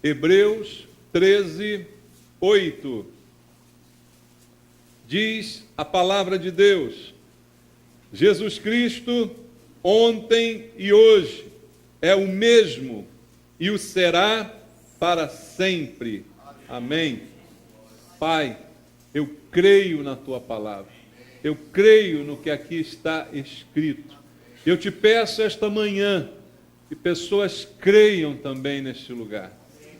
Hebreus 13, 8. Diz a palavra de Deus: Jesus Cristo, ontem e hoje, é o mesmo e o será para sempre. Amém. Pai, eu creio na tua palavra, eu creio no que aqui está escrito. Eu te peço esta manhã que pessoas creiam também neste lugar,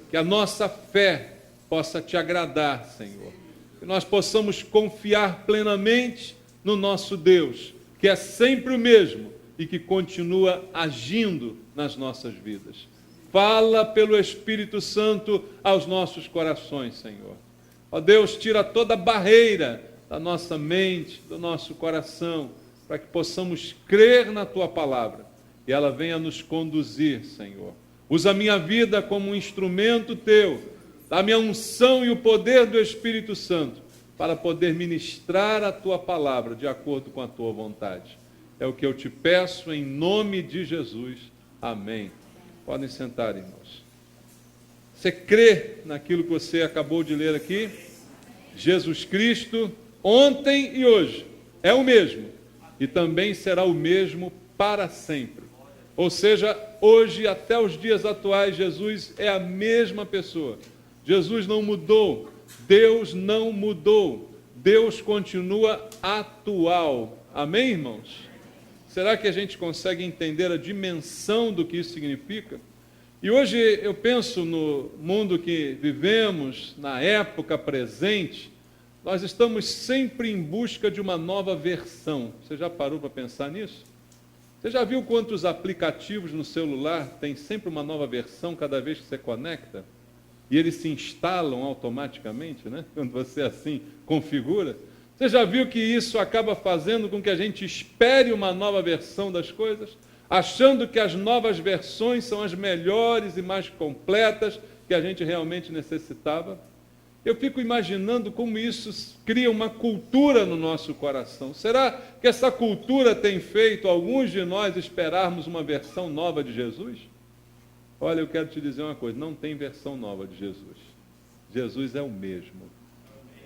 que a nossa fé possa te agradar, Senhor, que nós possamos confiar plenamente no nosso Deus, que é sempre o mesmo e que continua agindo nas nossas vidas. Fala pelo Espírito Santo aos nossos corações, Senhor. Ó Deus, tira toda barreira da nossa mente, do nosso coração, para que possamos crer na tua palavra e ela venha nos conduzir, Senhor. Usa a minha vida como um instrumento teu, dá-me a unção e o poder do Espírito Santo para poder ministrar a tua palavra de acordo com a tua vontade. É o que eu te peço em nome de Jesus. Amém. Podem sentar, irmãos. Você crê naquilo que você acabou de ler aqui? Jesus Cristo, ontem e hoje, é o mesmo e também será o mesmo para sempre. Ou seja, hoje até os dias atuais, Jesus é a mesma pessoa. Jesus não mudou, Deus não mudou, Deus continua atual. Amém, irmãos? Será que a gente consegue entender a dimensão do que isso significa? E hoje eu penso no mundo que vivemos, na época presente, nós estamos sempre em busca de uma nova versão. Você já parou para pensar nisso? Você já viu quantos aplicativos no celular tem sempre uma nova versão cada vez que você conecta? E eles se instalam automaticamente, né? Quando você assim configura. Você já viu que isso acaba fazendo com que a gente espere uma nova versão das coisas, achando que as novas versões são as melhores e mais completas que a gente realmente necessitava? Eu fico imaginando como isso cria uma cultura no nosso coração. Será que essa cultura tem feito alguns de nós esperarmos uma versão nova de Jesus? Olha, eu quero te dizer uma coisa, não tem versão nova de Jesus. Jesus é o mesmo.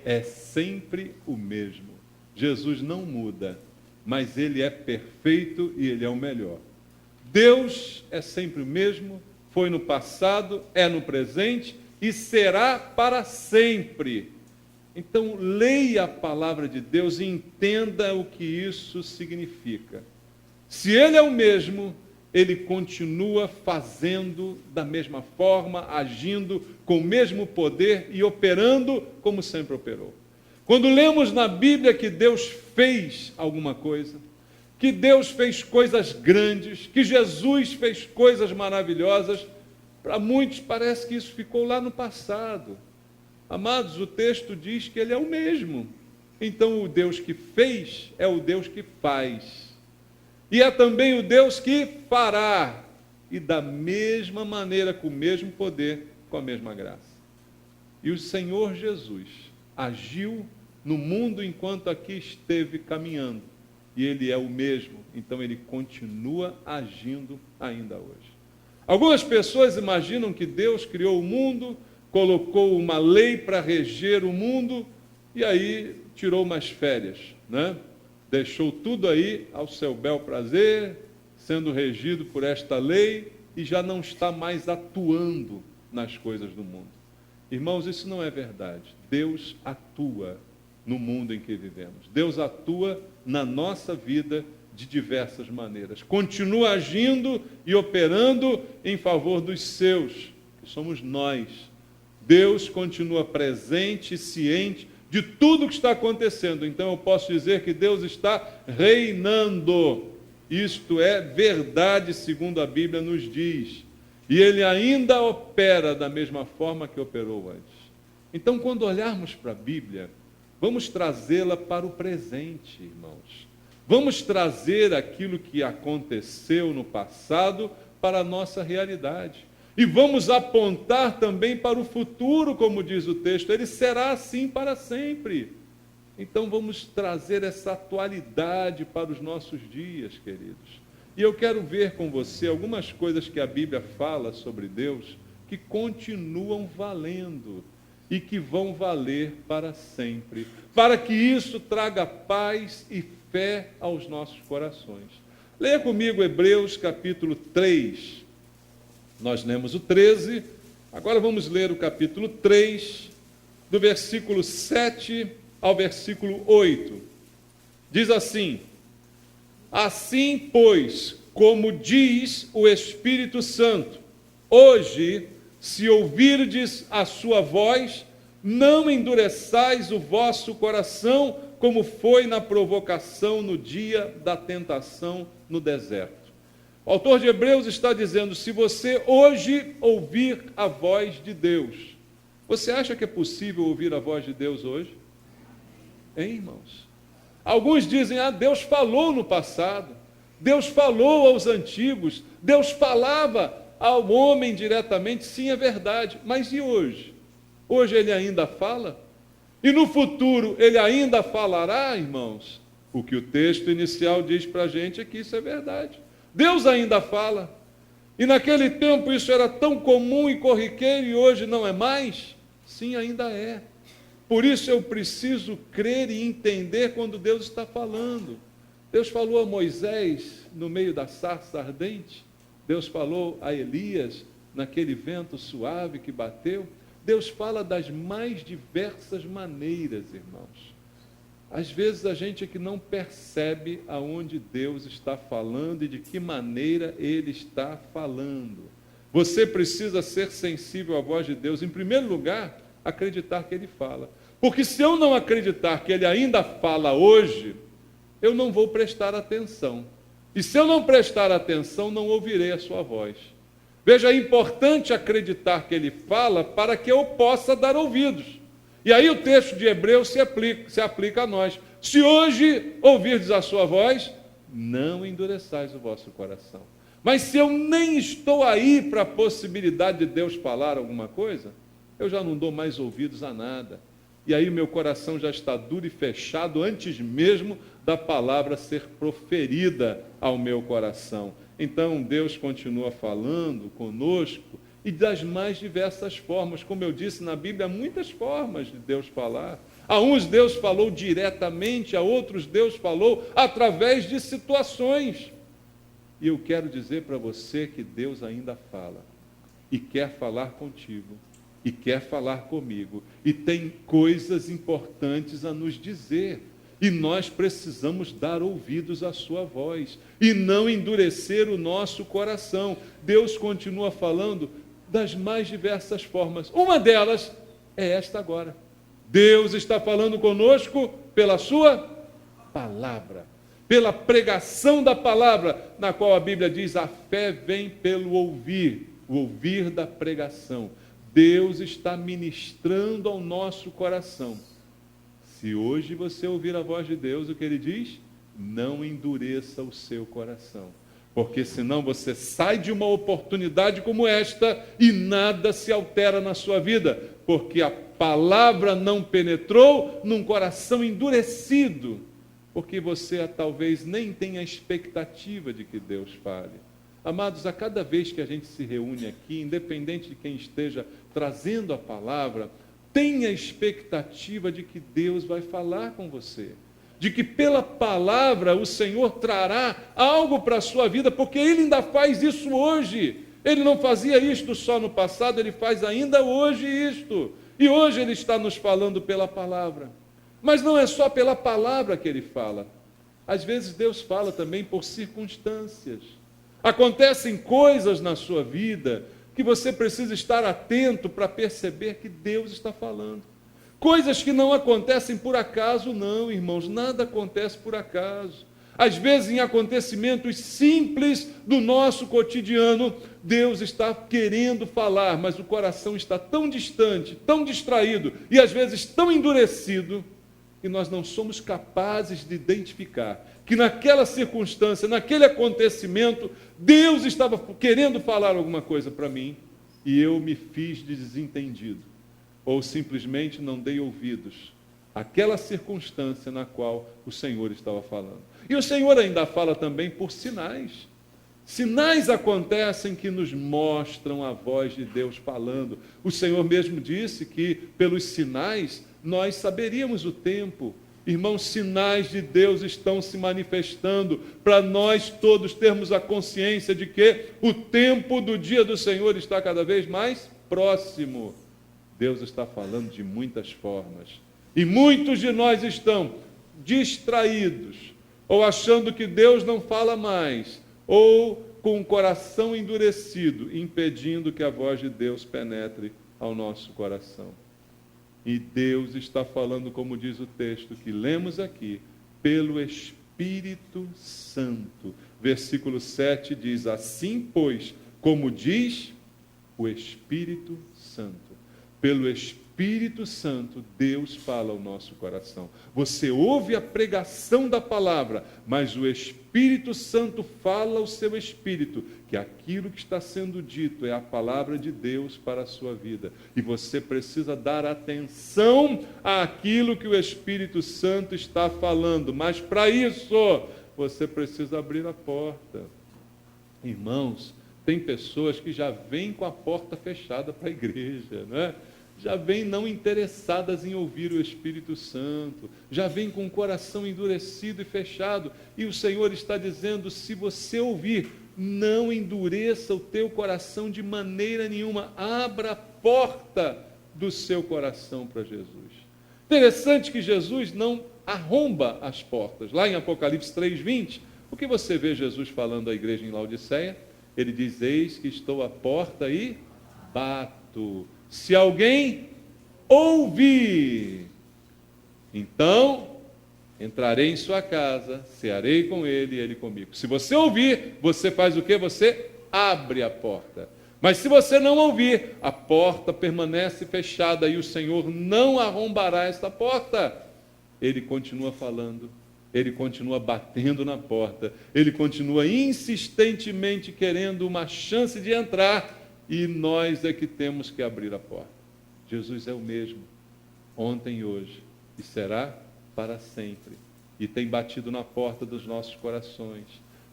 É sempre o mesmo. Jesus não muda, mas ele é perfeito e ele é o melhor. Deus é sempre o mesmo, foi no passado, é no presente e será para sempre. Então, leia a palavra de Deus e entenda o que isso significa. Se ele é o mesmo, ele continua fazendo da mesma forma, agindo com o mesmo poder e operando como sempre operou. Quando lemos na Bíblia que Deus fez alguma coisa, que Deus fez coisas grandes, que Jesus fez coisas maravilhosas, para muitos parece que isso ficou lá no passado. Amados, o texto diz que ele é o mesmo. Então o Deus que fez é o Deus que faz. E é também o Deus que fará. E da mesma maneira, com o mesmo poder, com a mesma graça. E o Senhor Jesus agiu no mundo enquanto aqui esteve caminhando. E ele é o mesmo. Então ele continua agindo ainda hoje. Algumas pessoas imaginam que Deus criou o mundo, colocou uma lei para reger o mundo e aí tirou umas férias, né? Deixou tudo aí ao seu bel prazer, sendo regido por esta lei e já não está mais atuando nas coisas do mundo. Irmãos, isso não é verdade. Deus atua no mundo em que vivemos. Deus atua na nossa vida de diversas maneiras. Continua agindo e operando em favor dos seus, que somos nós. Deus continua presente e ciente de tudo que está acontecendo. Então eu posso dizer que Deus está reinando. Isto é verdade, segundo a Bíblia nos diz. E ele ainda opera da mesma forma que operou antes. Então, quando olharmos para a Bíblia, vamos trazê-la para o presente, irmãos. Vamos trazer aquilo que aconteceu no passado para a nossa realidade. E vamos apontar também para o futuro, como diz o texto. Ele será assim para sempre. Então vamos trazer essa atualidade para os nossos dias, queridos. E eu quero ver com você algumas coisas que a Bíblia fala sobre Deus, que continuam valendo e que vão valer para sempre, para que isso traga paz e fé aos nossos corações. Leia comigo Hebreus capítulo 3. Nós lemos o 13, agora vamos ler o capítulo 3, do versículo 7 ao versículo 8. Diz assim: assim, pois, como diz o Espírito Santo, hoje, se ouvirdes a sua voz, não endureçais o vosso coração, como foi na provocação no dia da tentação no deserto. O autor de Hebreus está dizendo, se você hoje ouvir a voz de Deus, você acha que é possível ouvir a voz de Deus hoje? Hein, irmãos? Alguns dizem, Deus falou no passado, Deus falou aos antigos, Deus falava ao homem diretamente. Sim, é verdade, mas e hoje? Hoje ele ainda fala? E no futuro ele ainda falará, irmãos? O que o texto inicial diz para a gente é que isso é verdade. Deus ainda fala. E naquele tempo isso era tão comum e corriqueiro e hoje não é mais? Sim, ainda é. Por isso eu preciso crer e entender quando Deus está falando. Deus falou a Moisés no meio da sarça ardente. Deus falou a Elias naquele vento suave que bateu. Deus fala das mais diversas maneiras, irmãos. Às vezes a gente é que não percebe aonde Deus está falando e de que maneira Ele está falando. Você precisa ser sensível à voz de Deus. Em primeiro lugar, acreditar que Ele fala. Porque se eu não acreditar que Ele ainda fala hoje, eu não vou prestar atenção. E se eu não prestar atenção, não ouvirei a sua voz. Veja, é importante acreditar que Ele fala para que eu possa dar ouvidos. E aí o texto de Hebreus se aplica a nós. Se hoje ouvirdes a sua voz, não endureçais o vosso coração. Mas se eu nem estou aí para a possibilidade de Deus falar alguma coisa, eu já não dou mais ouvidos a nada. E aí meu coração já está duro e fechado antes mesmo da palavra ser proferida ao meu coração. Então Deus continua falando conosco e das mais diversas formas. Como eu disse, na Bíblia há muitas formas de Deus falar. A uns Deus falou diretamente, a outros Deus falou através de situações. E eu quero dizer para você que Deus ainda fala e quer falar contigo e quer falar comigo e tem coisas importantes a nos dizer. E nós precisamos dar ouvidos à sua voz e não endurecer o nosso coração. Deus continua falando das mais diversas formas. Uma delas é esta agora. Deus está falando conosco pela sua palavra, pela pregação da palavra, na qual a Bíblia diz, a fé vem pelo ouvir, o ouvir da pregação. Deus está ministrando ao nosso coração. Se hoje você ouvir a voz de Deus, o que Ele diz? Não endureça o seu coração. Porque senão você sai de uma oportunidade como esta e nada se altera na sua vida. Porque a palavra não penetrou num coração endurecido. Porque você talvez nem tenha expectativa de que Deus fale. Amados, a cada vez que a gente se reúne aqui, independente de quem esteja trazendo a palavra, tenha expectativa de que Deus vai falar com você. De que pela palavra o Senhor trará algo para a sua vida, porque Ele ainda faz isso hoje. Ele não fazia isto só no passado, Ele faz ainda hoje isto. E hoje Ele está nos falando pela palavra. Mas não é só pela palavra que Ele fala. Às vezes Deus fala também por circunstâncias. Acontecem coisas na sua vida que você precisa estar atento para perceber que Deus está falando. Coisas que não acontecem por acaso, não, irmãos, nada acontece por acaso. Às vezes, em acontecimentos simples do nosso cotidiano, Deus está querendo falar, mas o coração está tão distante, tão distraído e às vezes tão endurecido, que nós não somos capazes de identificar que naquela circunstância, naquele acontecimento, Deus estava querendo falar alguma coisa para mim e eu me fiz de desentendido. Ou simplesmente não dei ouvidos àquela circunstância na qual o Senhor estava falando. E o Senhor ainda fala também por sinais. Sinais acontecem que nos mostram a voz de Deus falando. O Senhor mesmo disse que pelos sinais nós saberíamos o tempo. Irmãos, sinais de Deus estão se manifestando para nós todos termos a consciência de que o tempo do dia do Senhor está cada vez mais próximo. Deus está falando de muitas formas. E muitos de nós estão distraídos, ou achando que Deus não fala mais, ou com o coração endurecido, impedindo que a voz de Deus penetre ao nosso coração. E Deus está falando, como diz o texto que lemos aqui, pelo Espírito Santo. Versículo 7 diz: assim, pois, como diz o Espírito Santo, pelo Espírito Santo, Deus fala ao nosso coração. Você ouve a pregação da palavra, mas o Espírito Santo fala ao seu espírito que aquilo que está sendo dito é a palavra de Deus para a sua vida. E você precisa dar atenção àquilo que o Espírito Santo está falando. Mas para isso, você precisa abrir a porta. Irmãos, tem pessoas que já vêm com a porta fechada para a igreja, não é? Já vêm não interessadas em ouvir o Espírito Santo, já vêm com o coração endurecido e fechado, e o Senhor está dizendo: se você ouvir, não endureça o teu coração de maneira nenhuma, abra a porta do seu coração para Jesus. Interessante que Jesus não arromba as portas. Lá em Apocalipse 3:20, o que você vê Jesus falando à igreja em Laodiceia? Ele diz: eis que estou à porta e bato. Se alguém ouvir, então entrarei em sua casa, cearei com ele e ele comigo. Se você ouvir, você faz o quê? Você abre a porta. Mas se você não ouvir, a porta permanece fechada e o Senhor não arrombará esta porta. Ele continua falando, ele continua batendo na porta, ele continua insistentemente querendo uma chance de entrar. E nós é que temos que abrir a porta. Jesus é o mesmo, ontem e hoje, e será para sempre. E tem batido na porta dos nossos corações,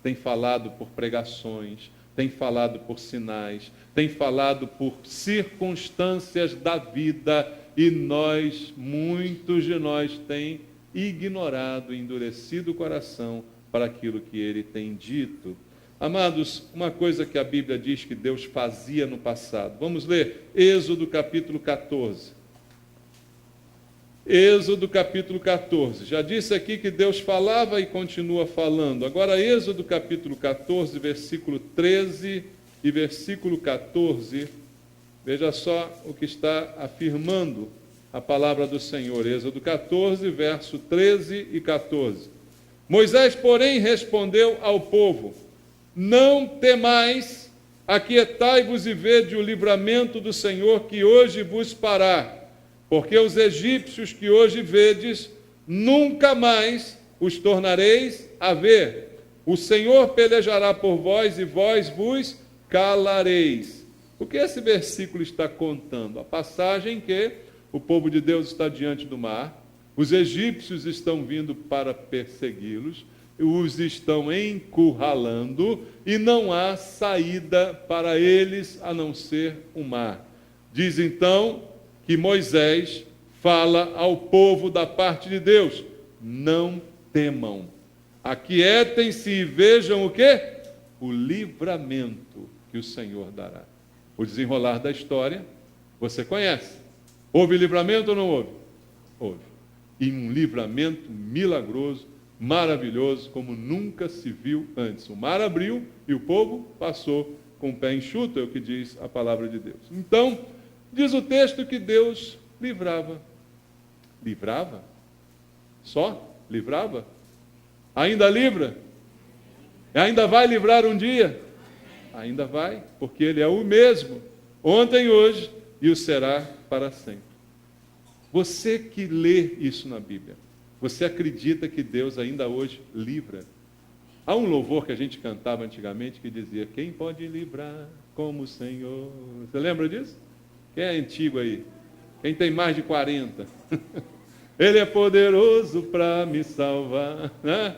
tem falado por pregações, tem falado por sinais, tem falado por circunstâncias da vida, e nós, muitos de nós, tem ignorado, endurecido o coração para aquilo que ele tem dito. Amados, uma coisa que a Bíblia diz que Deus fazia no passado. Vamos ler Êxodo capítulo 14. Êxodo capítulo 14. Já disse aqui que Deus falava e continua falando. Agora, Êxodo capítulo 14, versículo 13 e versículo 14. Veja só o que está afirmando a palavra do Senhor. Êxodo 14, verso 13 e 14. Moisés, porém, respondeu ao povo: não temais, aquietai-vos e vede o livramento do Senhor que hoje vos fará, porque os egípcios que hoje vedes, nunca mais os tornareis a ver. O Senhor pelejará por vós e vós vos calareis. O que esse versículo está contando? A passagem que o povo de Deus está diante do mar, os egípcios estão vindo para persegui-los, os estão encurralando e não há saída para eles a não ser o mar. Diz então que Moisés fala ao povo da parte de Deus: não temam, aquietem-se e vejam o quê? O livramento que o Senhor dará. O desenrolar da história você conhece. Houve livramento ou não houve? Houve. E um livramento milagroso, maravilhoso, como nunca se viu antes. O mar abriu e o povo passou com o pé enxuto, é o que diz a palavra de Deus. Então, diz o texto que Deus livrava. Livrava? Só? Livrava? Ainda livra? Ainda vai livrar um dia? Ainda vai, porque Ele é o mesmo, ontem, hoje, e o será para sempre. Você que lê isso na Bíblia, você acredita que Deus ainda hoje livra? Há um louvor que a gente cantava antigamente que dizia: quem pode livrar como o Senhor? Você lembra disso? Quem é antigo aí? Quem tem mais de 40? Ele é poderoso para me salvar, né?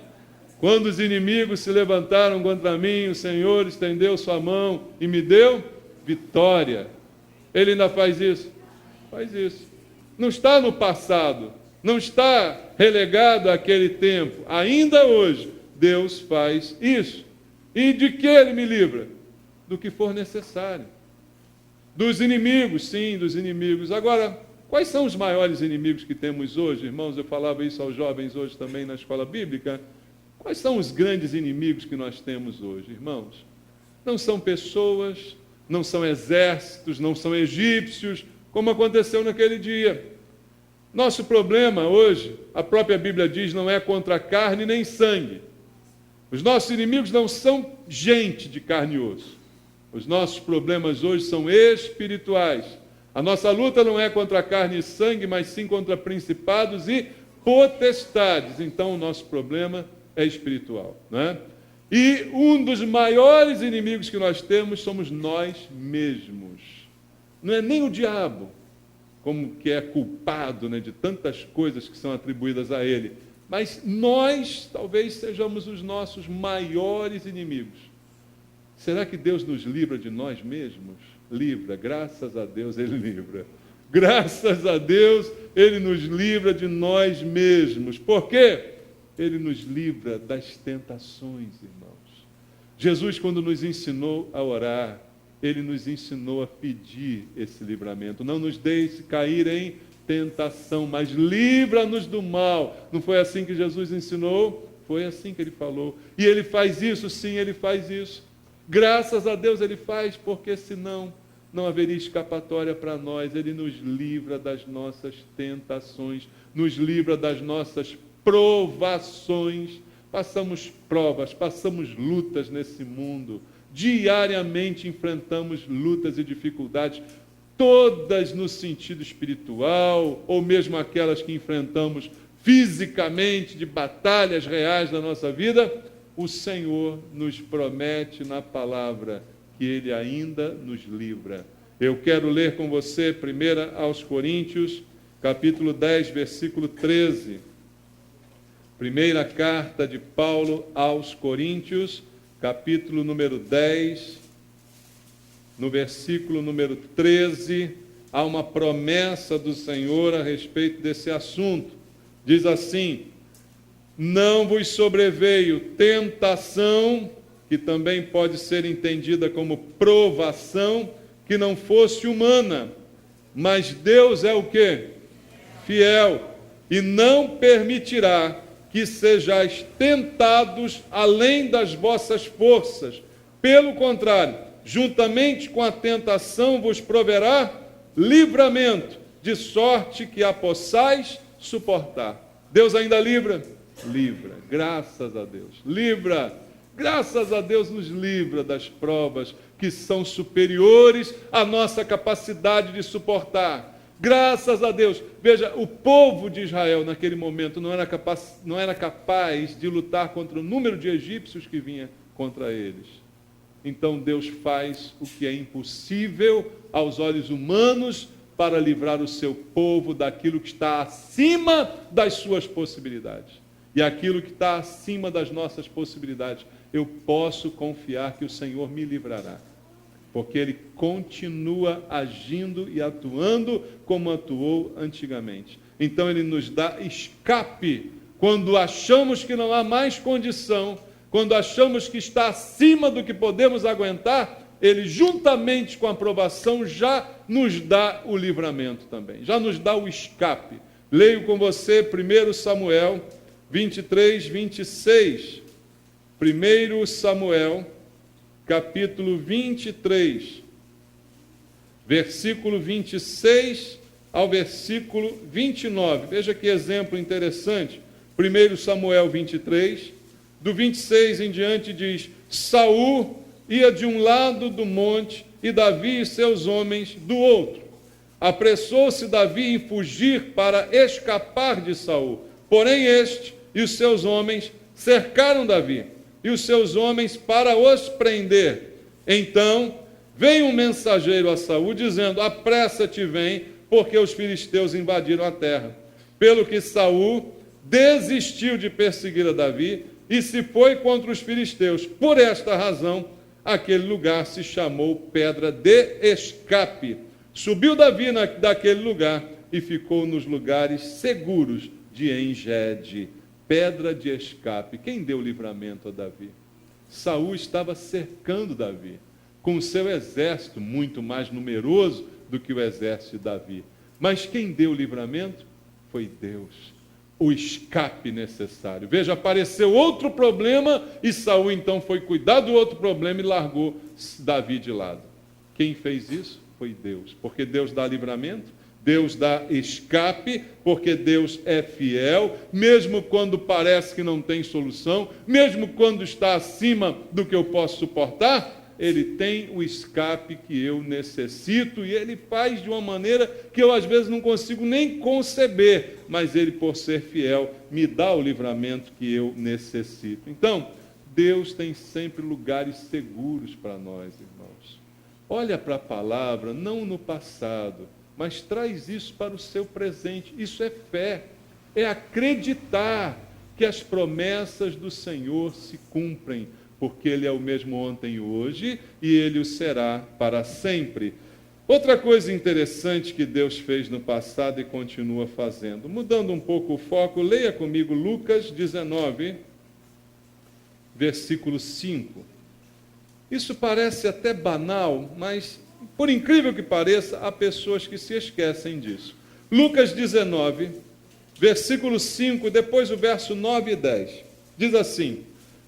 Quando os inimigos se levantaram contra mim, o Senhor estendeu sua mão e me deu vitória. Ele ainda faz isso? Faz isso. Não está no passado, não está relegado àquele tempo. Ainda hoje, Deus faz isso. E de que Ele me livra? Do que for necessário. Dos inimigos, sim, dos inimigos. Agora, quais são os maiores inimigos que temos hoje? Irmãos, eu falava isso aos jovens hoje também na escola bíblica. Quais são os grandes inimigos que nós temos hoje, irmãos? Não são pessoas, não são exércitos, não são egípcios, como aconteceu naquele dia. Nosso problema hoje, a própria Bíblia diz, não é contra carne nem sangue. Os nossos inimigos não são gente de carne e osso. Os nossos problemas hoje são espirituais. A nossa luta não é contra carne e sangue, mas sim contra principados e potestades. Então o nosso problema é espiritual, né? E um dos maiores inimigos que nós temos somos nós mesmos. Não é nem o diabo, como que é culpado, né, de tantas coisas que são atribuídas a ele, mas nós talvez sejamos os nossos maiores inimigos. Será que Deus nos livra de nós mesmos? Livra, graças a Deus Ele livra. Graças a Deus Ele nos livra de nós mesmos. Por quê? Ele nos livra das tentações, irmãos. Jesus, quando nos ensinou a orar, Ele nos ensinou a pedir esse livramento. Não nos deixe cair em tentação, mas livra-nos do mal. Não foi assim que Jesus ensinou? Foi assim que Ele falou. E Ele faz isso, sim, Ele faz isso. Graças a Deus Ele faz, porque senão não haveria escapatória para nós. Ele nos livra das nossas tentações, nos livra das nossas provações. Passamos provas, passamos lutas nesse mundo. Diariamente enfrentamos lutas e dificuldades, todas no sentido espiritual, ou mesmo aquelas que enfrentamos fisicamente, de batalhas reais na nossa vida. O Senhor nos promete na palavra que Ele ainda nos livra. Eu quero ler com você 1 aos Coríntios, capítulo 10, versículo 13. Primeira carta de Paulo aos Coríntios, capítulo número 10, no versículo número 13, há uma promessa do Senhor a respeito desse assunto. Diz assim: não vos sobreveio tentação, que também pode ser entendida como provação, que não fosse humana, mas Deus é o quê? Fiel, e não permitirá que sejais tentados além das vossas forças. Pelo contrário, juntamente com a tentação vos proverá livramento, de sorte que a possais suportar. Deus ainda livra? Livra, graças a Deus. Livra, graças a Deus nos livra das provas que são superiores à nossa capacidade de suportar. Graças a Deus. Veja, o povo de Israel naquele momento não era capaz de lutar contra o número de egípcios que vinha contra eles. Então Deus faz o que é impossível aos olhos humanos para livrar o seu povo daquilo que está acima das suas possibilidades. E aquilo que está acima das nossas possibilidades, eu posso confiar que o Senhor me livrará. Porque Ele continua agindo e atuando como atuou antigamente. Então Ele nos dá escape quando achamos que não há mais condição, quando achamos que está acima do que podemos aguentar. Ele, juntamente com a aprovação, já nos dá o livramento também, já nos dá o escape. Leio com você 1 Samuel 23, 26. 1 Samuel, capítulo 23, versículo 26 ao versículo 29. Veja que exemplo interessante. 1 Samuel 23, do 26 em diante diz: Saul ia de um lado do monte e Davi e seus homens do outro. Apressou-se Davi em fugir para escapar de Saul. Porém este e os seus homens cercaram Davi e os seus homens para os prender. Então veio um mensageiro a Saul dizendo: apressa-te, vem, porque os filisteus invadiram a terra. Pelo que Saul desistiu de perseguir a Davi, e se foi contra os filisteus. Por esta razão, aquele lugar se chamou Pedra de Escape. Subiu Davi daquele lugar e ficou nos lugares seguros de En-Gede. Pedra de escape. Quem deu livramento a Davi? Saul estava cercando Davi, com o seu exército muito mais numeroso do que o exército de Davi. Mas quem deu o livramento? Foi Deus. O escape necessário. Veja, apareceu outro problema e Saul então foi cuidar do outro problema e largou Davi de lado. Quem fez isso? Foi Deus. Porque Deus dá livramento, Deus dá escape, porque Deus é fiel, mesmo quando parece que não tem solução, mesmo quando está acima do que eu posso suportar, Ele tem o escape que eu necessito e Ele faz de uma maneira que eu às vezes não consigo nem conceber, mas Ele, por ser fiel, me dá o livramento que eu necessito. Então, Deus tem sempre lugares seguros para nós, irmãos. Olha para a palavra, não no passado, mas traz isso para o seu presente. Isso é fé, é acreditar que as promessas do Senhor se cumprem, porque Ele é o mesmo ontem e hoje, e Ele o será para sempre. Outra coisa interessante que Deus fez no passado e continua fazendo, mudando um pouco o foco, leia comigo Lucas 19, versículo 5. Isso parece até banal, mas, por incrível que pareça, há pessoas que se esquecem disso. Lucas 19, versículo 5, depois o verso 9 e 10. Diz assim: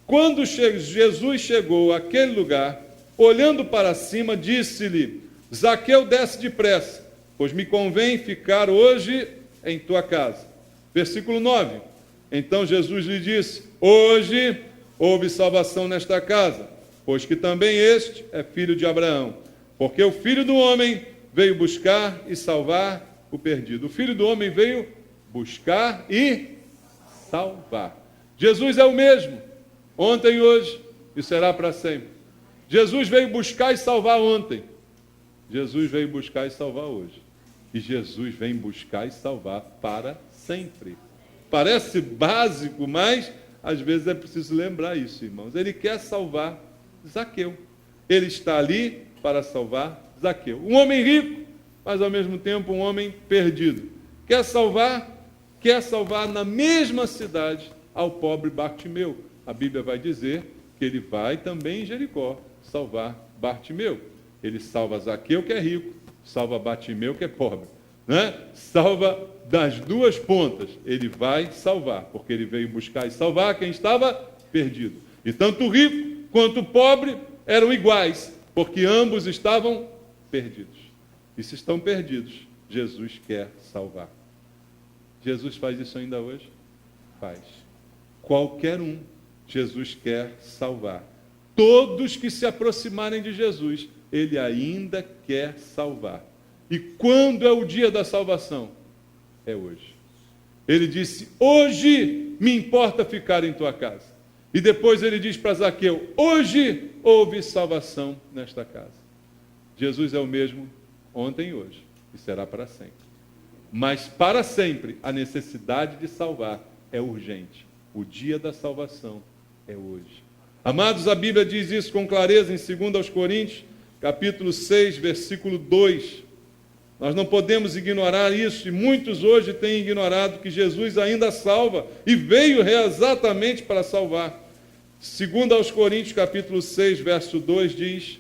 quando Jesus chegou àquele lugar, olhando para cima, disse-lhe: Zaqueu, desce depressa, pois me convém ficar hoje em tua casa. Versículo 9. Então Jesus lhe disse: hoje houve salvação nesta casa, pois que também este é filho de Abraão. Porque o Filho do Homem veio buscar e salvar o perdido. O Filho do Homem veio buscar e salvar. Jesus é o mesmo, ontem, hoje e será para sempre. Jesus veio buscar e salvar ontem. Jesus veio buscar e salvar hoje. E Jesus vem buscar e salvar para sempre. Parece básico, mas às vezes é preciso lembrar isso, irmãos. Ele quer salvar Zaqueu. Ele está ali para salvar Zaqueu. Um homem rico, mas ao mesmo tempo um homem perdido. Quer salvar na mesma cidade ao pobre Bartimeu. A Bíblia vai dizer que ele vai também em Jericó salvar Bartimeu. Ele salva Zaqueu, que é rico, salva Bartimeu, que é pobre. Né? Salva das duas pontas. Ele vai salvar, porque ele veio buscar e salvar quem estava perdido. E tanto o rico quanto o pobre eram iguais, porque ambos estavam perdidos. E se estão perdidos, Jesus quer salvar. Jesus faz isso ainda hoje? Faz. Qualquer um, Jesus quer salvar. Todos que se aproximarem de Jesus, Ele ainda quer salvar. E quando é o dia da salvação? É hoje. Ele disse: hoje me importa ficar em tua casa. E depois ele diz para Zaqueu: hoje houve salvação nesta casa. Jesus é o mesmo ontem e hoje, e será para sempre. Mas para sempre a necessidade de salvar é urgente. O dia da salvação é hoje. Amados, a Bíblia diz isso com clareza em 2 Coríntios, capítulo 6, versículo 2. Nós não podemos ignorar isso, e muitos hoje têm ignorado que Jesus ainda salva, e veio exatamente para salvar. 2 Coríntios, capítulo 6, verso 2 diz: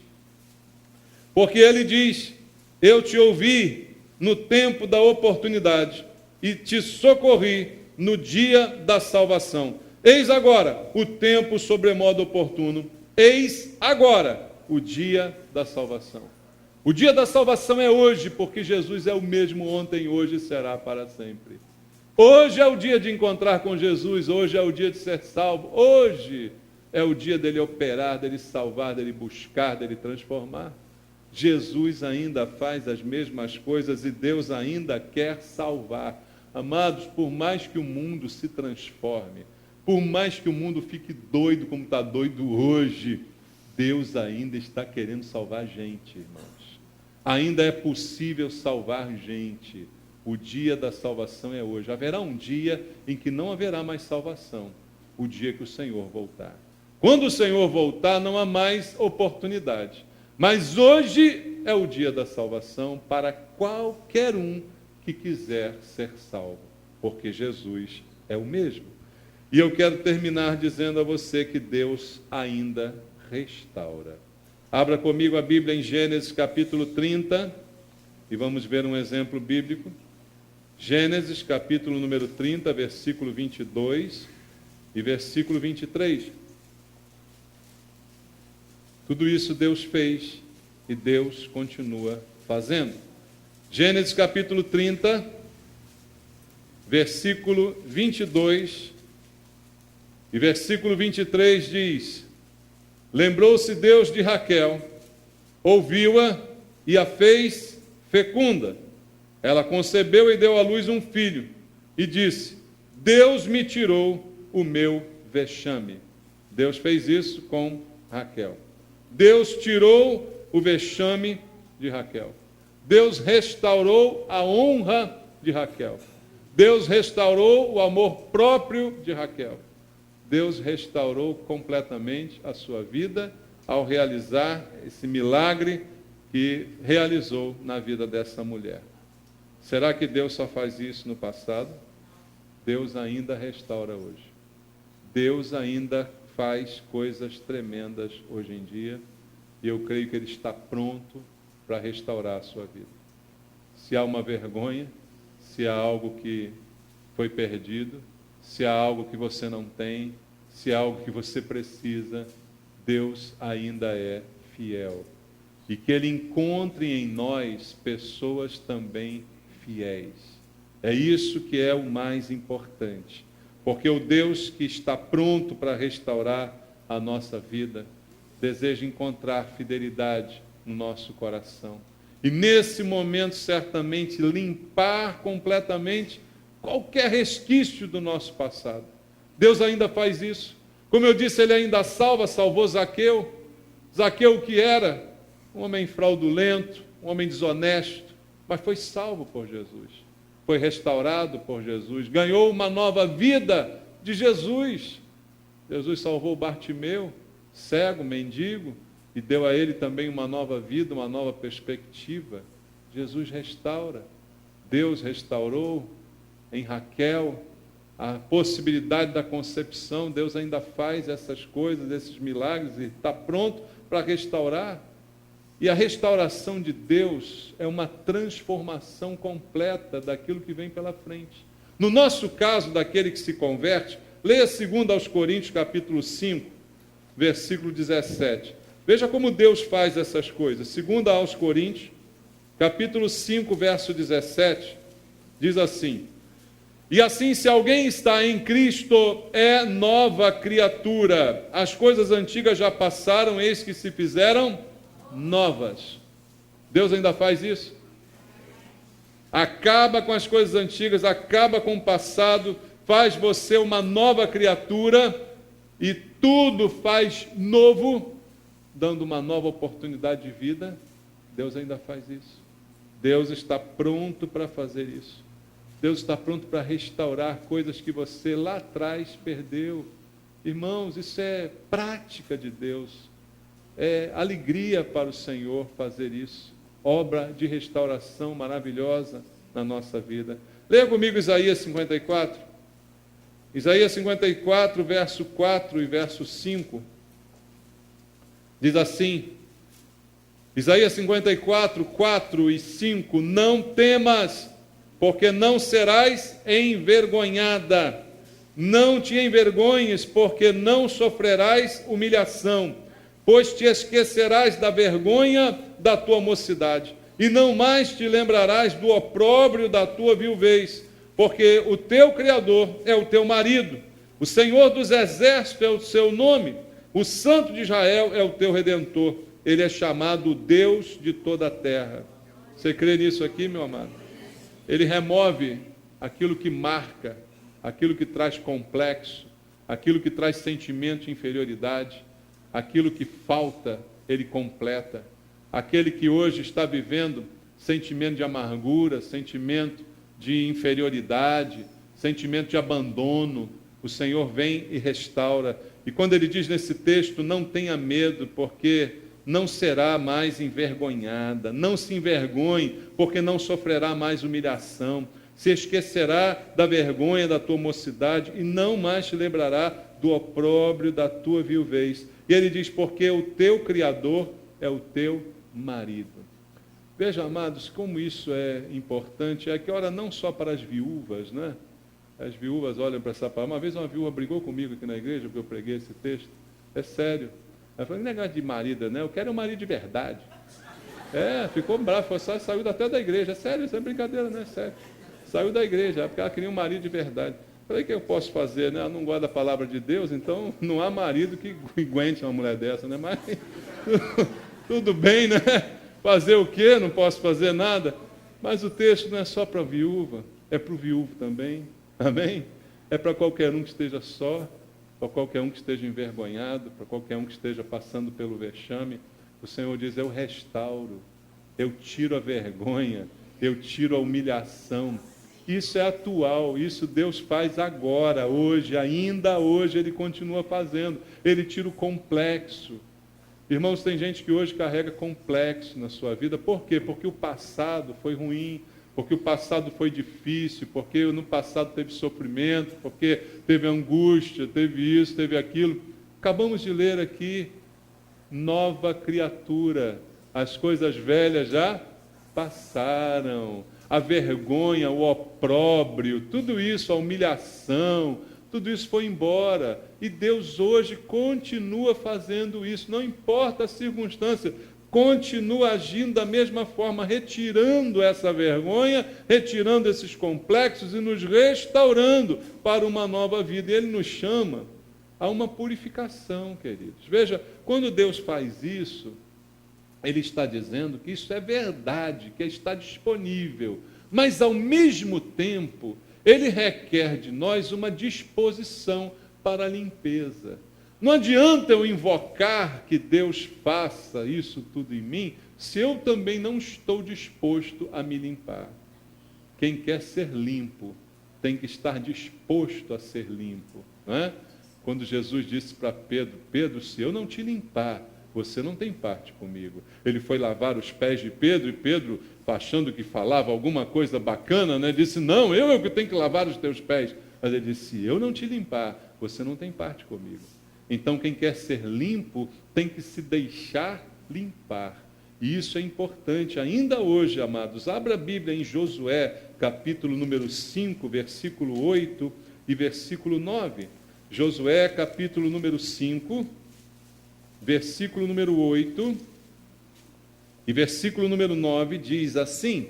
porque ele diz: eu te ouvi no tempo da oportunidade, e te socorri no dia da salvação. Eis agora o tempo sobremodo oportuno, eis agora o dia da salvação. O dia da salvação é hoje, porque Jesus é o mesmo ontem, hoje e será para sempre. Hoje é o dia de encontrar com Jesus, hoje é o dia de ser salvo, hoje é o dia dele operar, dele salvar, dele buscar, dele transformar. Jesus ainda faz as mesmas coisas e Deus ainda quer salvar. Amados, por mais que o mundo se transforme, por mais que o mundo fique doido como está doido hoje, Deus ainda está querendo salvar gente, irmãos. Ainda é possível salvar gente. O dia da salvação é hoje. Haverá um dia em que não haverá mais salvação. o dia que o Senhor voltar. Quando o Senhor voltar, não há mais oportunidade. Mas hoje é o dia da salvação para qualquer um que quiser ser salvo, porque Jesus é o mesmo. E eu quero terminar dizendo a você que Deus ainda restaura. Abra comigo a Bíblia em Gênesis capítulo 30 e vamos ver um exemplo bíblico. Gênesis capítulo número 30, versículo 22 e versículo 23. Tudo isso Deus fez e Deus continua fazendo. Gênesis capítulo 30, versículo 22 e versículo 23 diz: lembrou-se Deus de Raquel, ouviu-a e a fez fecunda. Ela concebeu e deu à luz um filho e disse: Deus me tirou o meu vexame. Deus fez isso com Raquel. Deus tirou o vexame de Raquel. Deus restaurou a honra de Raquel. Deus restaurou o amor próprio de Raquel. Deus restaurou completamente a sua vida ao realizar esse milagre que realizou na vida dessa mulher. Será que Deus só faz isso no passado? Deus ainda restaura hoje. Deus ainda faz coisas tremendas hoje em dia, e eu creio que Ele está pronto para restaurar a sua vida. Se há uma vergonha, se há algo que foi perdido, se há algo que você não tem, se há algo que você precisa, Deus ainda é fiel. E que Ele encontre em nós pessoas também fiéis. É isso que é o mais importante. Porque o Deus que está pronto para restaurar a nossa vida, deseja encontrar fidelidade no nosso coração. E nesse momento, certamente, limpar completamente qualquer resquício do nosso passado. Deus ainda faz isso. Como eu disse, Ele ainda salvou Zaqueu. Zaqueu que era um homem fraudulento, um homem desonesto, mas foi salvo por Jesus. Foi restaurado por Jesus, ganhou uma nova vida de Jesus. Jesus salvou Bartimeu, cego, mendigo, e deu a ele também uma nova vida, uma nova perspectiva. Jesus restaura. Deus restaurou em Raquel a possibilidade da concepção. Deus ainda faz essas coisas, esses milagres, e está pronto para restaurar. E a restauração de Deus é uma transformação completa daquilo que vem pela frente. No nosso caso, daquele que se converte, leia 2 aos Coríntios, capítulo 5, versículo 17. Veja como Deus faz essas coisas. 2 aos Coríntios, capítulo 5, verso 17, diz assim: e assim, se alguém está em Cristo, é nova criatura. As coisas antigas já passaram, eis que se fizeram novas. Deus ainda faz isso? Acaba com as coisas antigas, acaba com o passado, faz você uma nova criatura e tudo faz novo, dando uma nova oportunidade de vida. Deus ainda faz isso. Deus está pronto para fazer isso. Deus está pronto para restaurar coisas que você lá atrás perdeu. Irmãos, isso é prática de Deus. É alegria para o Senhor fazer isso. Obra de restauração maravilhosa na nossa vida. Leia comigo Isaías 54. Isaías 54, verso 4 e verso 5. Diz assim, Isaías 54, 4 e 5. Não temas, porque não serás envergonhada. Não te envergonhes, porque não sofrerás humilhação. Pois te esquecerás da vergonha da tua mocidade, e não mais te lembrarás do opróbrio da tua viuvez, porque o teu Criador é o teu marido, o Senhor dos exércitos é o seu nome, o Santo de Israel é o teu Redentor, ele é chamado Deus de toda a terra. Você crê nisso aqui, meu amado? Ele remove aquilo que marca, aquilo que traz complexo, aquilo que traz sentimento de inferioridade, aquilo que falta, Ele completa. Aquele que hoje está vivendo sentimento de amargura, sentimento de inferioridade, sentimento de abandono, o Senhor vem e restaura. E quando ele diz nesse texto, não tenha medo, porque não será mais envergonhada. Não se envergonhe, porque não sofrerá mais humilhação. Se esquecerá da vergonha da tua mocidade e não mais te lembrará do opróbrio da tua viuvez. E ele diz, porque o teu Criador é o teu marido. Veja, amados, como isso é importante. É que ora não só para as viúvas, né? As viúvas olham para essa palavra. Uma vez uma viúva brigou comigo aqui na igreja, porque eu preguei esse texto. É sério. Ela falou, negócio de marido, né? Eu quero um marido de verdade. Ficou bravo, saiu até da igreja. É sério, isso é brincadeira, né? É sério. Saiu da igreja, porque ela queria um marido de verdade. Falei, o que eu posso fazer, né? Ela não gosta da palavra de Deus, então não há marido que aguente uma mulher dessa, né? Mas tudo bem, né? Fazer o quê? Não posso fazer nada. Mas o texto não é só para a viúva, é para o viúvo também. Amém? É para qualquer um que esteja só, para qualquer um que esteja envergonhado, para qualquer um que esteja passando pelo vexame. O Senhor diz, eu restauro, eu tiro a vergonha, eu tiro a humilhação. Isso é atual, isso Deus faz agora, hoje, ainda hoje Ele continua fazendo. Ele tira o complexo. Irmãos, tem gente que hoje carrega complexo na sua vida. Por quê? Porque o passado foi ruim, porque o passado foi difícil, porque no passado teve sofrimento, porque teve angústia, teve isso, teve aquilo. Acabamos de ler aqui, nova criatura. As coisas velhas já passaram. A vergonha, o opróbrio, tudo isso, a humilhação, tudo isso foi embora. E Deus hoje continua fazendo isso, não importa a circunstância, continua agindo da mesma forma, retirando essa vergonha, retirando esses complexos e nos restaurando para uma nova vida. E Ele nos chama a uma purificação, queridos. Veja, quando Deus faz isso, Ele está dizendo que isso é verdade, que está disponível, mas ao mesmo tempo, Ele requer de nós uma disposição para a limpeza. Não adianta eu invocar que Deus faça isso tudo em mim, se eu também não estou disposto a me limpar. Quem quer ser limpo, tem que estar disposto a ser limpo. Não é? Quando Jesus disse para Pedro, Pedro, se eu não te limpar, você não tem parte comigo. Ele foi lavar os pés de Pedro, e Pedro, achando que falava alguma coisa bacana, né, disse, não, eu é que tenho que lavar os teus pés. Mas ele disse, se eu não te limpar, você não tem parte comigo. Então, quem quer ser limpo, tem que se deixar limpar. E isso é importante, ainda hoje, amados. Abra a Bíblia em Josué, capítulo número 5, versículo 8 e versículo 9. Josué, capítulo número 5, versículo número 8 e versículo número 9 diz assim,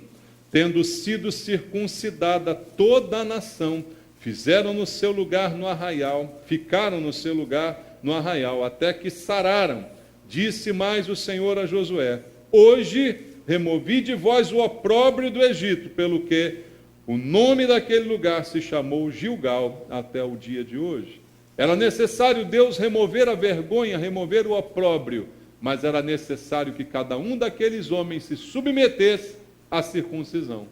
tendo sido circuncidada toda a nação, fizeram no seu lugar no arraial, ficaram no seu lugar no arraial, até que sararam. Disse mais o Senhor a Josué, hoje removi de vós o opróbrio do Egito, pelo que o nome daquele lugar se chamou Gilgal até o dia de hoje. Era necessário Deus remover a vergonha, remover o opróbrio, mas era necessário que cada um daqueles homens se submetesse à circuncisão.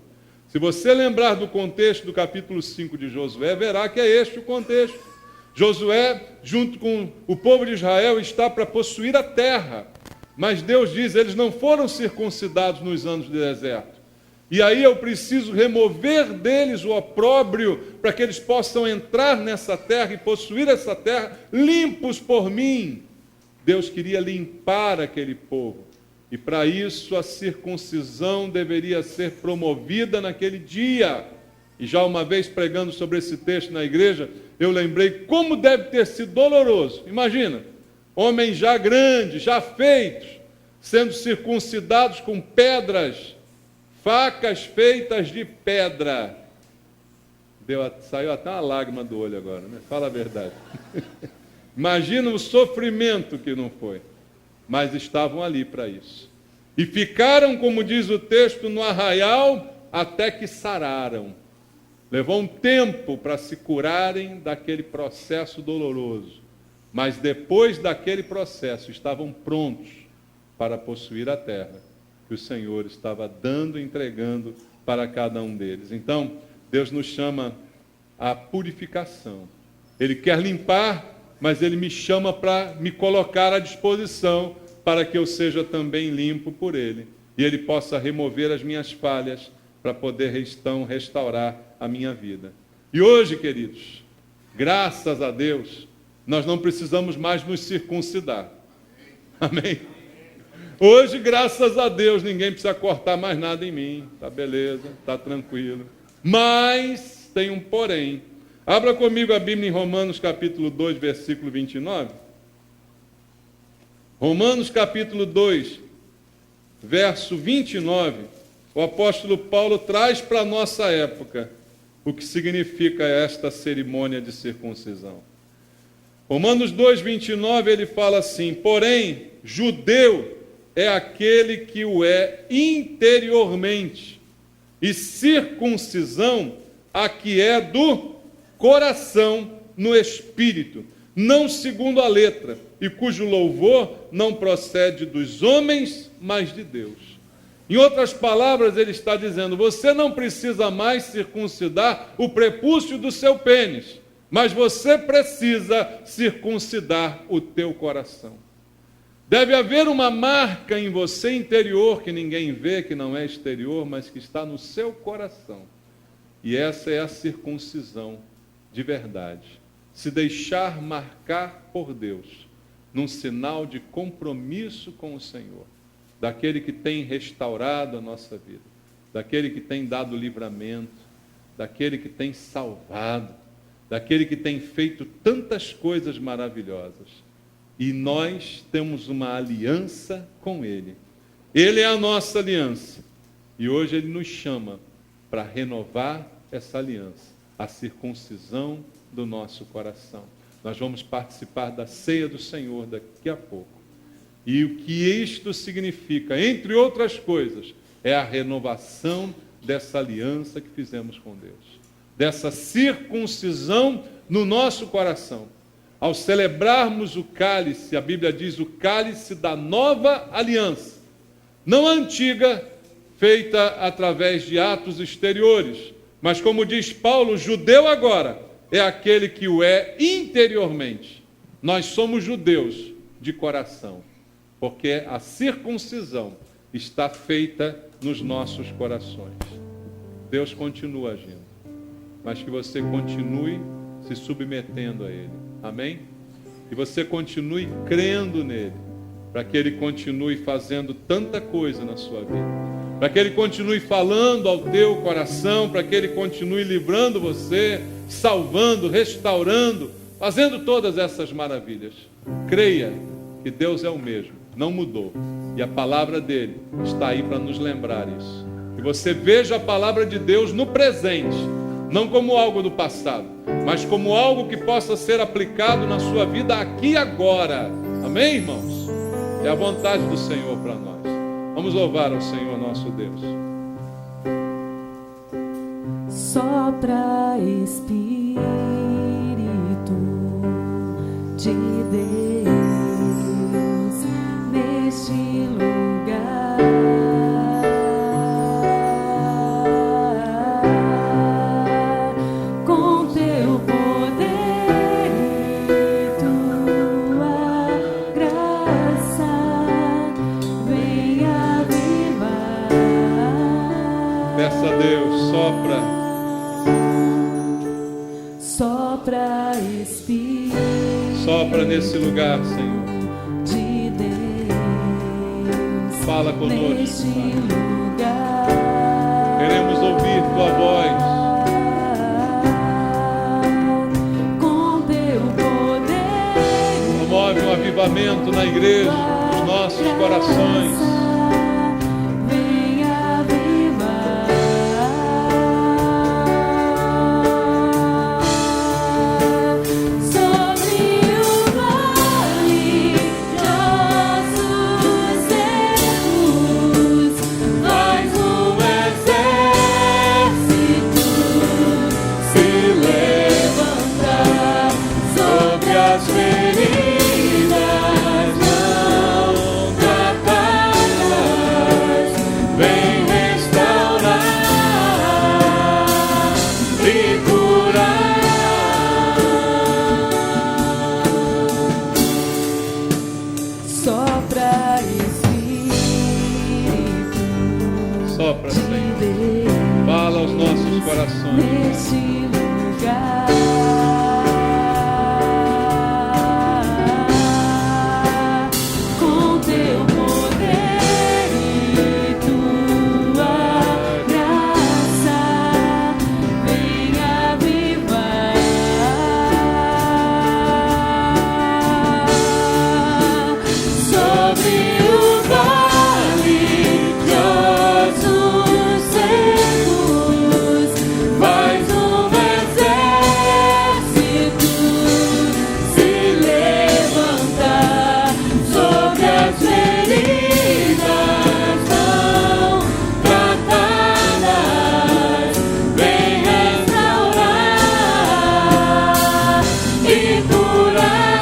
Se você lembrar do contexto do capítulo 5 de Josué, verá que é este o contexto. Josué, junto com o povo de Israel, está para possuir a terra, mas Deus diz, eles não foram circuncidados nos anos de deserto. E aí eu preciso remover deles o opróbrio, para que eles possam entrar nessa terra e possuir essa terra, limpos por mim. Deus queria limpar aquele povo. E para isso a circuncisão deveria ser promovida naquele dia. E já uma vez pregando sobre esse texto na igreja, eu lembrei como deve ter sido doloroso. Imagina, homens já grandes, já feitos, sendo circuncidados com pedras, facas feitas de pedra. Saiu até uma lágrima do olho agora, né? Fala a verdade. Imagina o sofrimento que não foi. Mas estavam ali para isso. E ficaram, como diz o texto, no arraial até que sararam. Levou um tempo para se curarem daquele processo doloroso. Mas depois daquele processo estavam prontos para possuir a terra que o Senhor estava dando, entregando para cada um deles. Então, Deus nos chama à purificação. Ele quer limpar, mas Ele me chama para me colocar à disposição para que eu seja também limpo por Ele. E Ele possa remover as minhas falhas para poder então restaurar a minha vida. E hoje, queridos, graças a Deus, nós não precisamos mais nos circuncidar. Amém? Hoje, graças a Deus, ninguém precisa cortar mais nada em mim. Tá beleza, tá tranquilo. Mas tem um porém. Abra comigo a Bíblia em Romanos capítulo 2, versículo 29. Romanos capítulo 2, verso 29. O apóstolo Paulo traz para a nossa época o que significa esta cerimônia de circuncisão. Romanos 2, 29, ele fala assim: porém, judeu é aquele que o é interiormente, e circuncisão a que é do coração no espírito, não segundo a letra, e cujo louvor não procede dos homens, mas de Deus. Em outras palavras, ele está dizendo: você não precisa mais circuncidar o prepúcio do seu pênis, mas você precisa circuncidar o teu coração. Deve haver uma marca em você interior que ninguém vê, que não é exterior, mas que está no seu coração. E essa é a circuncisão de verdade. Se deixar marcar por Deus, num sinal de compromisso com o Senhor, daquele que tem restaurado a nossa vida, daquele que tem dado livramento, daquele que tem salvado, daquele que tem feito tantas coisas maravilhosas. E nós temos uma aliança com Ele. Ele é a nossa aliança. E hoje Ele nos chama para renovar essa aliança, a circuncisão do nosso coração. Nós vamos participar da ceia do Senhor daqui a pouco. E o que isto significa, entre outras coisas, é a renovação dessa aliança que fizemos com Deus. Dessa circuncisão no nosso coração. Ao celebrarmos o cálice, a Bíblia diz o cálice da nova aliança, não a antiga, feita através de atos exteriores, mas como diz Paulo, judeu agora é aquele que o é interiormente. Nós somos judeus de coração, porque a circuncisão está feita nos nossos corações. Deus continua agindo, mas que você continue se submetendo a Ele. Amém? E você continue crendo nele, para que ele continue fazendo tanta coisa na sua vida, para que ele continue falando ao teu coração, para que ele continue livrando você, salvando, restaurando, fazendo todas essas maravilhas. Creia que Deus é o mesmo, não mudou, e a palavra dele está aí para nos lembrar isso. Que você veja a palavra de Deus no presente, não como algo do passado, mas como algo que possa ser aplicado na sua vida aqui e agora. Amém, irmãos? É a vontade do Senhor para nós. Vamos louvar ao Senhor nosso Deus. Sopra Espírito de Deus neste lugar. Peça a Deus, sopra Espírito, sopra nesse lugar, Senhor, de Deus, fala conosco, neste Pai. lugar. Queremos ouvir tua voz. Com teu poder, Promove um avivamento na igreja, nos nossos corações. As feridas não tratadas. corações. neste lugar. Com teu poder e tua graça, vem avivar sobre o vale de ossos secos. Faz exército se levantar sobre as feridas não tratadas. Vem restaurar e curar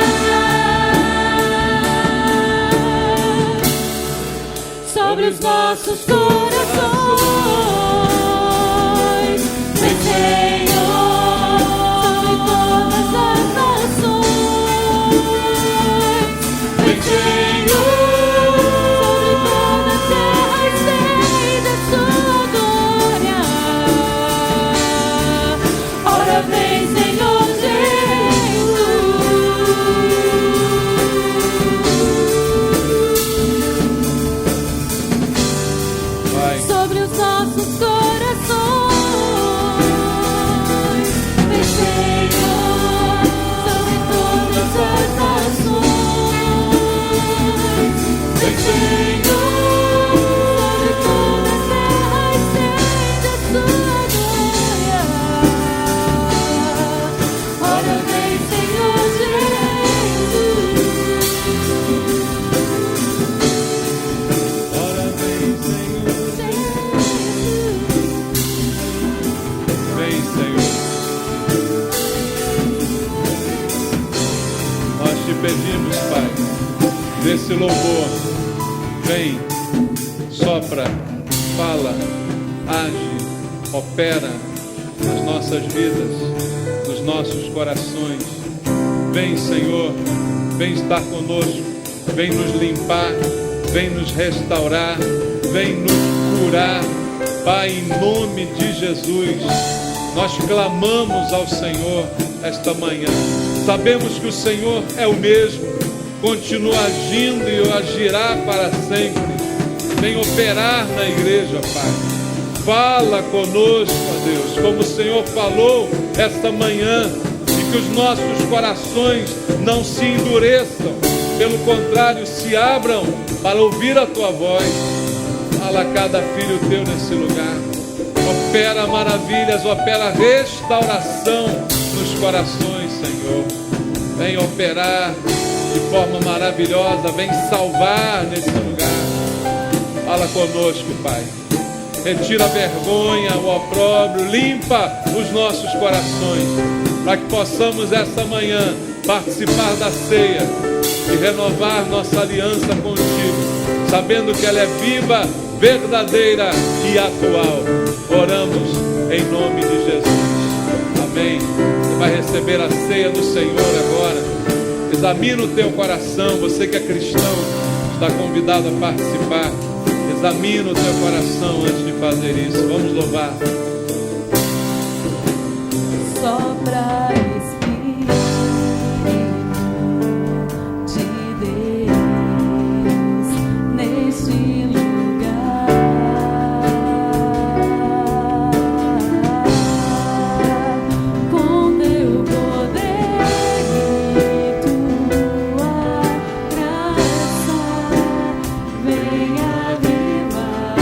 sobre os nossos corações. Vem, Senhor, sobre todas as nações. Vem, Senhor, sobre toda a terra estende a sua glória. Ora vem, Senhor Jesus, Pai, sobre os nossos corações. Vem, Senhor, sobre todas as nações. Vem, Senhor, sobre toda a terra estende a sua glória. Ora vem, Senhor Jesus. ora vem, Senhor. Vem, Senhor. Nós te pedimos, Pai, desse louvor, vem, sopra, fala, age, opera nas nossas vidas, nos nossos corações. Vem, Senhor, vem estar conosco, vem nos limpar, vem nos restaurar, vem nos curar. Pai, em nome de Jesus, nós clamamos ao Senhor esta manhã. Sabemos que o Senhor é o mesmo, continua agindo e agirá para sempre. Vem operar na igreja, Pai. Fala conosco, ó Deus, como o Senhor falou esta manhã, e que os nossos corações não se endureçam, pelo contrário, se abram para ouvir a Tua voz. Fala a cada filho Teu nesse lugar. Opera maravilhas, opera restauração nos corações, Senhor. Vem operar de forma maravilhosa, vem salvar nesse lugar. Fala conosco, Pai. Retira a vergonha, o opróbrio, limpa os nossos corações, para que possamos esta manhã participar da ceia e renovar nossa aliança contigo, sabendo que ela é viva, verdadeira e atual. Oramos em nome de Jesus. Amém. Você vai receber a ceia do Senhor agora. Examina o teu coração. Você que é cristão está convidado a participar. Examina o teu coração antes de fazer isso. Vamos louvar. Sopra Espírito de Deus neste lugar. Com teu poder e tua graça, vem avivar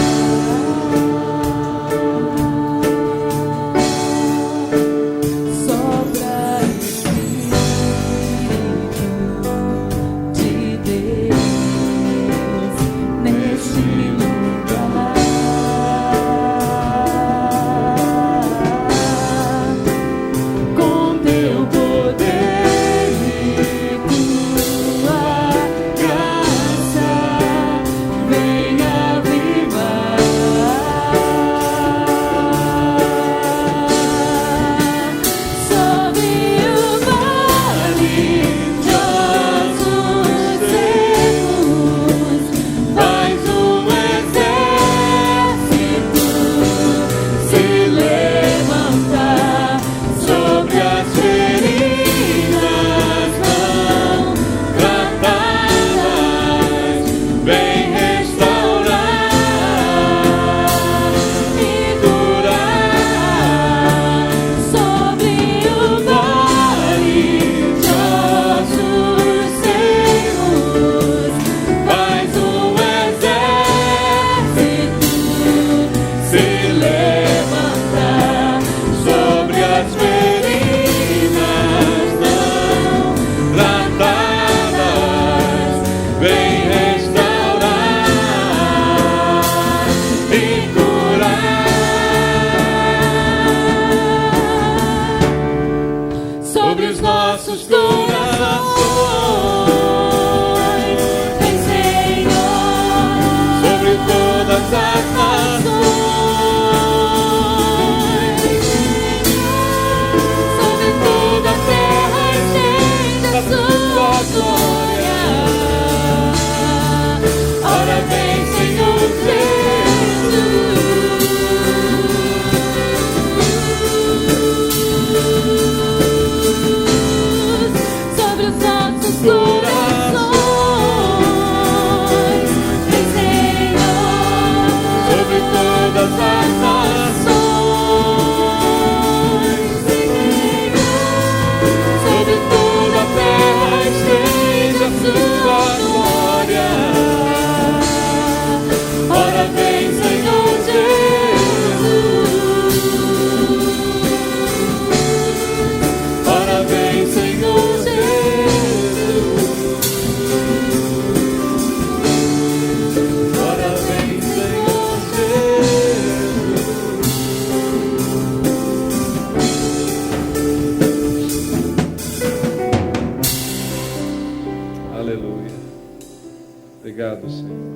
Obrigado, Senhor.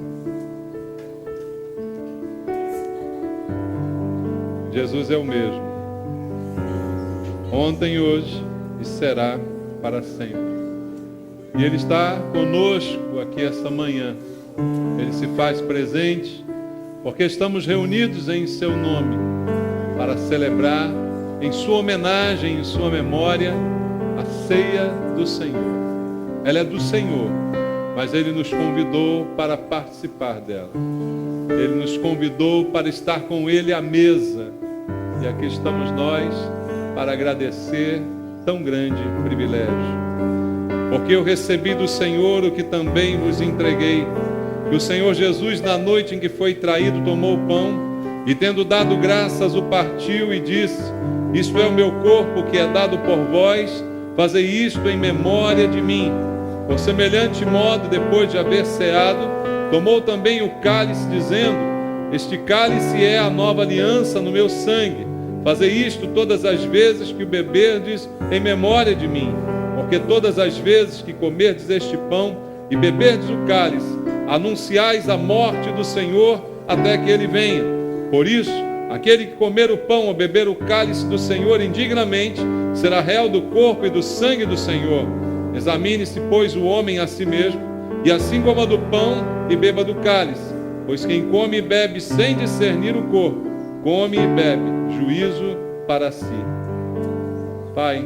Jesus é o mesmo, ontem, hoje e será para sempre. E Ele está conosco aqui esta manhã. Ele se faz presente porque estamos reunidos em Seu nome para celebrar em Sua homenagem, em Sua memória, a ceia do Senhor. Ela é do Senhor, mas Ele nos convidou para participar dela. Ele nos convidou para estar com Ele à mesa. E aqui estamos nós para agradecer tão grande privilégio. Porque eu recebi do Senhor o que também vos entreguei. Que o Senhor Jesus, na noite em que foi traído, tomou o pão e, tendo dado graças, o partiu e disse: isto é o meu corpo que é dado por vós, fazei isto em memória de mim. Por semelhante modo, depois de haver ceado, tomou também o cálice, dizendo: este cálice é a nova aliança no meu sangue. Fazei isto todas as vezes que o beberdes em memória de mim. Porque todas as vezes que comerdes este pão e beberdes o cálice, anunciais a morte do Senhor até que Ele venha. Por isso, aquele que comer o pão ou beber o cálice do Senhor indignamente, será réu do corpo e do sangue do Senhor. Examine-se, pois, o homem a si mesmo, e assim coma do pão e beba do cálice. Pois quem come e bebe sem discernir o corpo, come e bebe juízo para si. Pai,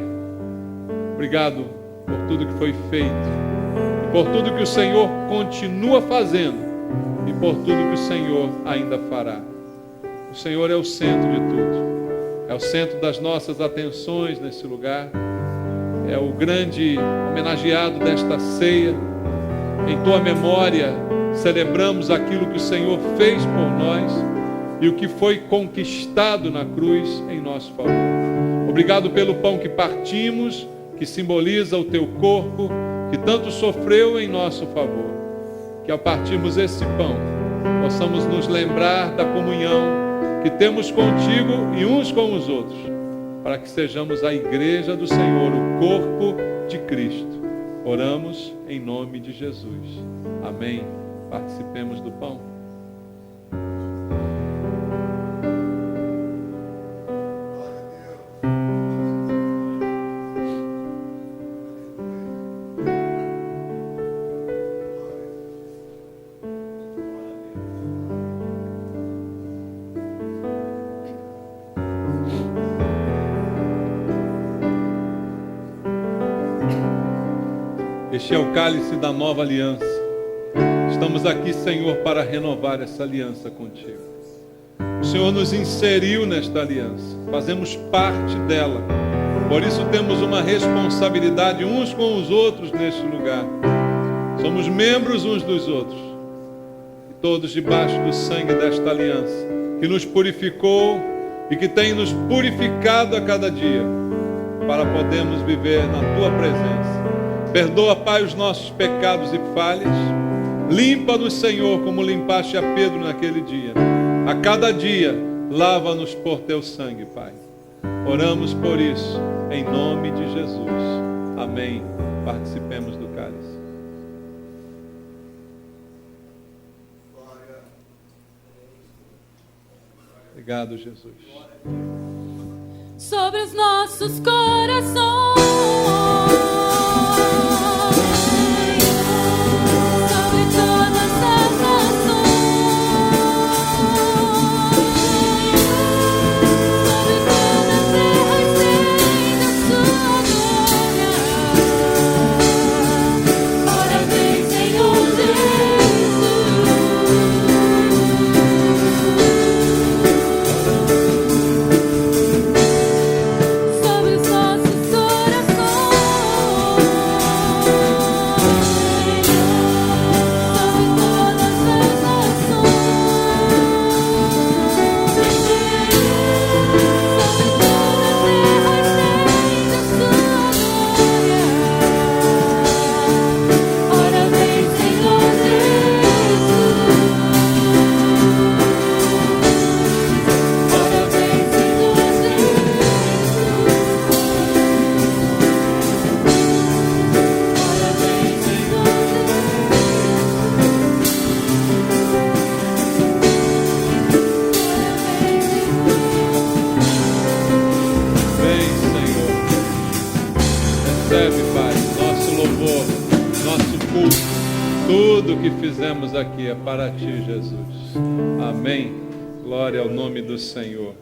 obrigado por tudo que foi feito, e por tudo que o Senhor continua fazendo, e por tudo que o Senhor ainda fará. O Senhor é o centro de tudo, é o centro das nossas atenções nesse lugar, é o grande homenageado desta ceia. Em Tua memória celebramos aquilo que o Senhor fez por nós e o que foi conquistado na cruz em nosso favor. Obrigado pelo pão que partimos, que simboliza o Teu corpo, que tanto sofreu em nosso favor. Que ao partirmos esse pão, possamos nos lembrar da comunhão que temos contigo e uns com os outros, para que sejamos a igreja do Senhor, o corpo de Cristo. Oramos em nome de Jesus. Amém. Participemos do pão. Este é o cálice da nova aliança. Estamos aqui, Senhor, para renovar essa aliança contigo. O Senhor nos inseriu nesta aliança, fazemos parte dela. Por isso temos uma responsabilidade uns com os outros neste lugar. Somos membros uns dos outros, e todos debaixo do sangue desta aliança, que nos purificou e que tem nos purificado a cada dia, para podermos viver na Tua presença. Perdoa, Pai, os nossos pecados e falhas. Limpa-nos, Senhor, como limpaste a Pedro naquele dia. A cada dia, lava-nos por Teu sangue, Pai. Oramos por isso, em nome de Jesus. Amém. Participemos do cálice. Obrigado, Jesus. Sobre os nossos corações, sobre todas as nações, sobre toda a terra estende a sua glória. Ora vem, Senhor Jesus. Sobre os nossos corações. Recebe, Pai, nosso louvor, nosso culto. Tudo que fizemos aqui é para Ti, Jesus. Amém. Glória ao nome do Senhor.